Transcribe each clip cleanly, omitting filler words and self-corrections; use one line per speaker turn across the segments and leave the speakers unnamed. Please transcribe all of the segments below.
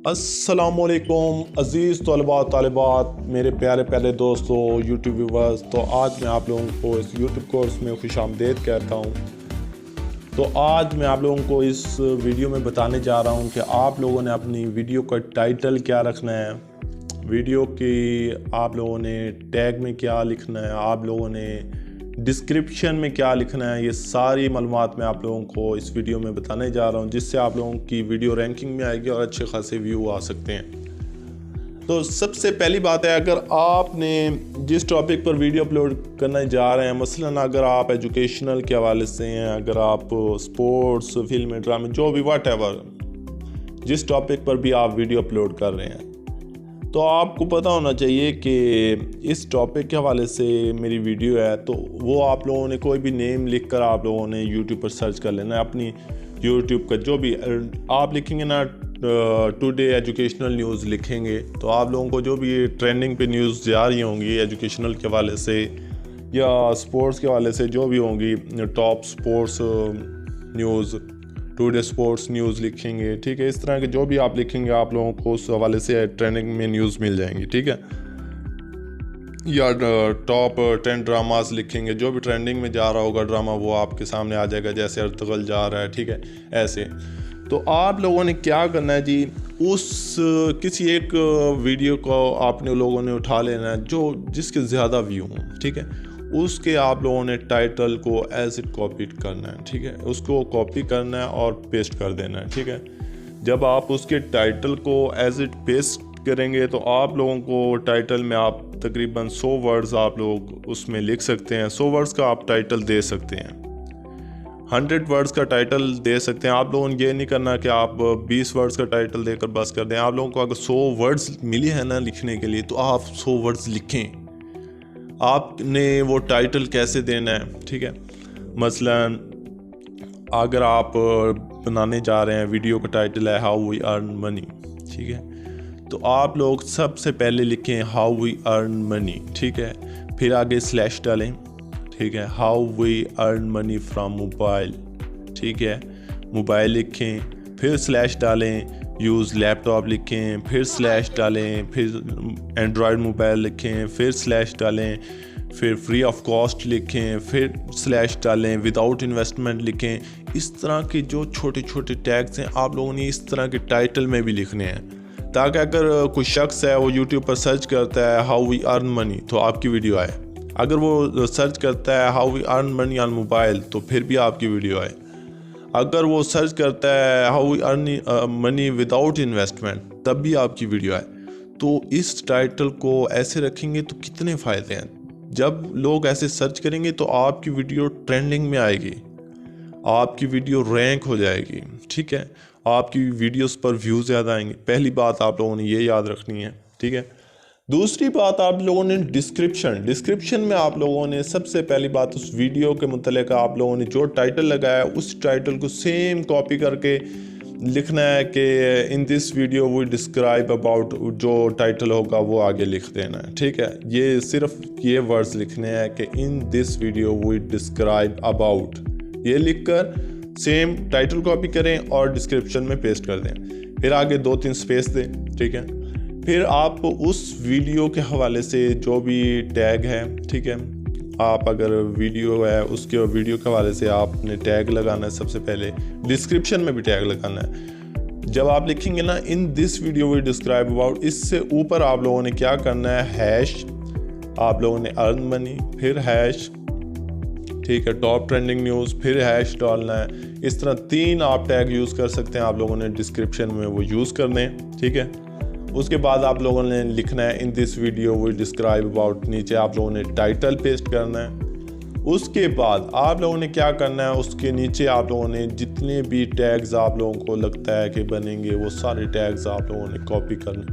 अस्सलामुअलैकुम अज़ीज़ तलबा तालिबात, मेरे प्यारे प्यारे दोस्तों, यूट्यूब व्यूवर्स। तो आज मैं आप लोगों को इस यूट्यूब कोर्स में खुशामदीद कहता हूँ। तो आज मैं आप लोगों को इस वीडियो में बताने जा रहा हूँ कि आप लोगों ने अपनी वीडियो का टाइटल क्या रखना है, वीडियो की आप लोगों ने टैग में क्या लिखना है, आप लोगों ने डिस्क्रिप्शन में क्या लिखना है। ये सारी मालूमात मैं आप लोगों को इस वीडियो में बताने जा रहा हूँ, जिससे आप लोगों की वीडियो रैंकिंग में आएगी और अच्छे खासे व्यू आ सकते हैं। तो सबसे पहली बात है, अगर आपने जिस टॉपिक पर वीडियो अपलोड करने जा रहे हैं, मसलन अगर आप एजुकेशनल के हवाले से हैं, अगर आप स्पोर्ट्स, फिल्म, ड्रामे, जो भी वट एवर, जिस टॉपिक पर भी आप वीडियो अपलोड कर रहे हैं, तो आपको पता होना चाहिए कि इस टॉपिक के हवाले से मेरी वीडियो है। तो वो आप लोगों ने कोई भी नेम लिखकर आप लोगों ने यूट्यूब पर सर्च कर लेना है। अपनी यूट्यूब का जो भी आप लिखेंगे ना, टुडे एजुकेशनल न्यूज़ लिखेंगे, तो आप लोगों को जो भी ट्रेंडिंग पे न्यूज़ जा रही होंगी एजुकेशनल के हवाले से या स्पोर्ट्स के हवाले से, जो भी होंगी, top sports news, today sports news लिखेंगे, ठीक है। इस तरह के जो भी आप लिखेंगे, आप लोगों को उस हवाले से ट्रेंडिंग में न्यूज़ मिल जाएंगी, ठीक है। या टॉप 10 ड्रामास लिखेंगे, जो भी ट्रेंडिंग में जा रहा होगा ड्रामा, वो आपके सामने आ जाएगा। जैसे अर्तुगरुल जा रहा है, ठीक है, ऐसे। तो आप लोगों ने क्या करना है जी, उस किसी एक वीडियो को आपने लोगों ने उठा लेना है जो जिसके ज़्यादा व्यू हों, ठीक है। उसके आप लोगों ने टाइटल को एज इट कॉपी करना है, ठीक है। उसको कॉपी करना है और पेस्ट कर देना है, ठीक है। जब आप उसके टाइटल को एज इट पेस्ट करेंगे तो आप लोगों को टाइटल में आप तकरीबन 100 वर्ड्स आप लोग उसमें लिख सकते हैं। 100 वर्ड्स का आप टाइटल दे सकते हैं, 100 वर्ड्स का टाइटल दे सकते हैं। आप लोगों ने ये नहीं करना कि आप 20 वर्ड्स का टाइटल देकर बस कर दें। आप लोगों को अगर 100 वर्ड्स मिली है ना लिखने के लिए, तो आप 100 वर्ड्स लिखें। आपने वो टाइटल कैसे देना है, ठीक है। मसलन अगर आप बनाने जा रहे हैं, वीडियो का टाइटल है हाउ वी अर्न मनी, ठीक है, तो आप लोग सबसे पहले लिखें हाउ वी अर्न मनी, ठीक है। फिर आगे स्लैश डालें, ठीक है, how we earn money from mobile, ठीक है, मोबाइल लिखें। फिर स्लैश डालें यूज़ लैपटॉप लिखें, फिर स्लैश डालें, फिर एंड्रॉयड मोबाइल लिखें, फिर स्लैश डालें, फिर फ्री ऑफ कॉस्ट लिखें, फिर स्लैश डालें, विदाउट इन्वेस्टमेंट लिखें। इस तरह के जो छोटे छोटे टैग्स हैं, आप लोगों ने इस तरह के टाइटल में भी लिखने हैं, ताकि अगर कोई शख्स है वो यूट्यूब पर सर्च करता है हाउ वी अर्न मनी, तो आपकी वीडियो आए। अगर वो सर्च करता है how we earn money on mobile, तो फिर भी आपकी वीडियो आए। अगर वो सर्च करता है how we earn money without investment, तब भी आपकी वीडियो आए। तो इस टाइटल को ऐसे रखेंगे तो कितने फ़ायदे हैं। जब लोग ऐसे सर्च करेंगे तो आपकी वीडियो ट्रेंडिंग में आएगी, आपकी वीडियो रैंक हो जाएगी, ठीक है। आपकी वीडियोस पर व्यू ज़्यादा आएंगे। पहली बात आप लोगों ने ये याद रखनी है, ठीक है। दूसरी बात, आप लोगों ने डिस्क्रिप्शन में आप लोगों ने सबसे पहली बात उस वीडियो के मुतल्लिक़ आप लोगों ने जो टाइटल लगाया उस टाइटल को सेम कॉपी करके लिखना है कि in this video we describe about, जो टाइटल होगा वो आगे लिख देना है, ठीक है। ये सिर्फ ये वर्ड्स लिखने हैं कि in this video we describe about, ये लिखकर सेम टाइटल कॉपी करें और डिस्क्रिप्शन में पेस्ट कर दें। फिर आगे 2-3 स्पेस दें, ठीक है। फिर आप उस वीडियो के हवाले से जो भी टैग है, ठीक है, आप अगर वीडियो है उसके वीडियो के हवाले से आपने टैग लगाना है। सबसे पहले डिस्क्रिप्शन में भी टैग लगाना है। जब आप लिखेंगे ना in this video we describe about, इससे ऊपर आप लोगों ने क्या करना है, हैश, आप लोगों ने अर्न मनी, फिर हैश, ठीक है, टॉप ट्रेंडिंग न्यूज़, फिर हैश डालना है। इस तरह 3 आप टैग यूज़ कर सकते हैं। आप लोगों ने डिस्क्रिप्शन में वो यूज़ करने हैं, ठीक है। उसके बाद आप लोगों ने लिखना है in this video we describe about, नीचे आप लोगों ने टाइटल पेस्ट करना है। उसके बाद आप लोगों ने क्या करना है, उसके नीचे आप लोगों ने जितने भी टैग्स आप लोगों को लगता है कि बनेंगे, वो सारे टैग्स आप लोगों ने कॉपी करने,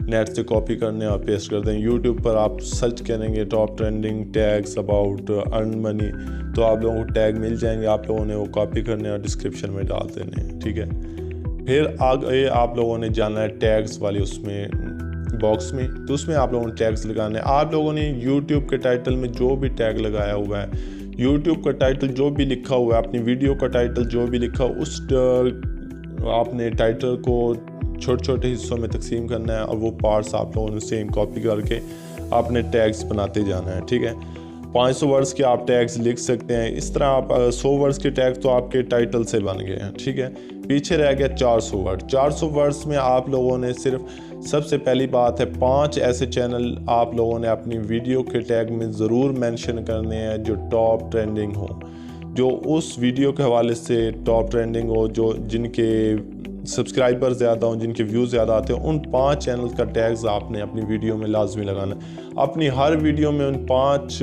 नेट से कॉपी करने और पेस्ट कर दें। यूट्यूब पर आप सर्च करेंगे top trending tags about earn money, तो आप लोगों को टैग मिल जाएंगे। आप लोगों ने वो कॉपी करने और डिस्क्रिप्शन में डाल देने हैं, ठीक है। फिर आगे आप लोगों ने जाना है टैग्स वाली उसमें बॉक्स में, तो उसमें आप लोगों ने टैग्स लगाने हैं। आप लोगों ने यूट्यूब के टाइटल में जो भी टैग लगाया हुआ है, यूट्यूब का टाइटल जो भी लिखा हुआ है, अपनी वीडियो का टाइटल जो भी लिखा, उस आपने टाइटल को छोटे छोटे हिस्सों में तकसीम करना है और वो पार्ट्स आप लोगों ने सेम कॉपी करके अपने टैग्स बनाते जाना है। ठीक है, 500 वर्ड्स के आप टैग्स लिख सकते हैं। इस तरह आप 100 वर्ड्स के टैग तो आपके टाइटल से बन गए हैं। ठीक है, पीछे रह गया 400 वर्ड। 400 वर्ड्स में आप लोगों ने सिर्फ सबसे पहली बात है 5 ऐसे चैनल आप लोगों ने अपनी वीडियो के टैग में ज़रूर मेंशन करने हैं जो टॉप ट्रेंडिंग हो, जो उस वीडियो के हवाले से टॉप ट्रेंडिंग हो, जो जिनके सब्सक्राइबर ज़्यादा हों, जिनके व्यूज़ ज़्यादा आते हैं। उन 5 चैनल का टैग्स आपने अपनी वीडियो में लाजमी लगाना है। अपनी हर वीडियो में उन 5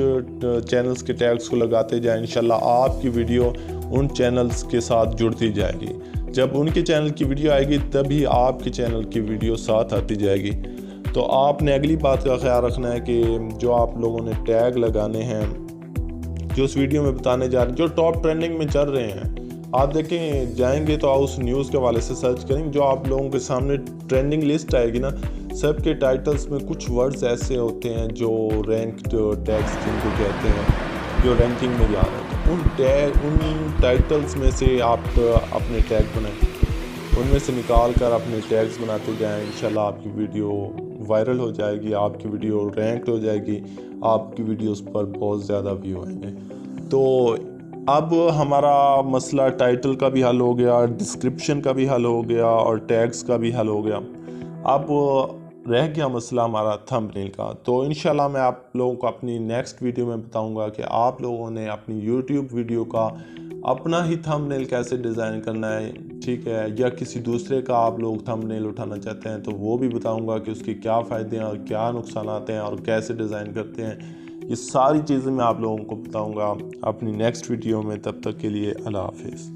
चैनल्स के टैग्स को लगाते जाएं। इंशाल्लाह आपकी वीडियो उन चैनल्स के साथ जुड़ती जाएगी। जब उनके चैनल की वीडियो आएगी तभी आपके चैनल की वीडियो साथ आती जाएगी। तो आपने अगली बात का ख्याल रखना है कि जो आप लोगों ने टैग लगाने हैं, जो उस वीडियो में बताने जा रहे हैं, जो टॉप ट्रेंडिंग में चल रहे हैं, आप देखें जाएंगे तो उस न्यूज़ के हवाले से सर्च करेंगे, जो आप लोगों के सामने ट्रेंडिंग लिस्ट आएगी ना, सबके टाइटल्स में कुछ वर्ड्स ऐसे होते हैं जो रैंक्ड टैग्स जिनको कहते हैं, जो रैंकिंग में जा रहे हैं। उन टाइटल्स में से आप अपने टैग बनाएं, उनमें से निकाल कर अपने टैग्स बनाते जाएं। इंशाल्लाह आपकी वीडियो वायरल हो जाएगी, आपकी वीडियो रैंक्ड हो जाएगी, आपकी वीडियोस पर बहुत ज़्यादा व्यू आएंगे। तो अब हमारा मसला टाइटल का भी हल हो गया, डिस्क्रिप्शन का भी हल हो गया और टैग्स का भी हल हो गया। अब रह गया मसला हमारा थंबनेल का। तो इंशाल्लाह मैं आप लोगों को अपनी नेक्स्ट वीडियो में बताऊंगा कि आप लोगों ने अपनी यूट्यूब वीडियो का अपना ही थंबनेल कैसे डिज़ाइन करना है। ठीक है, या किसी दूसरे का आप लोग थंबनेल उठाना चाहते हैं तो वो भी बताऊंगा कि उसके क्या फ़ायदे हैं और क्या नुकसान आते हैं और कैसे डिज़ाइन करते हैं। ये सारी चीज़ें मैं आप लोगों को बताऊंगा अपनी नेक्स्ट वीडियो में। तब तक के लिए अल्लाह हाफिज़।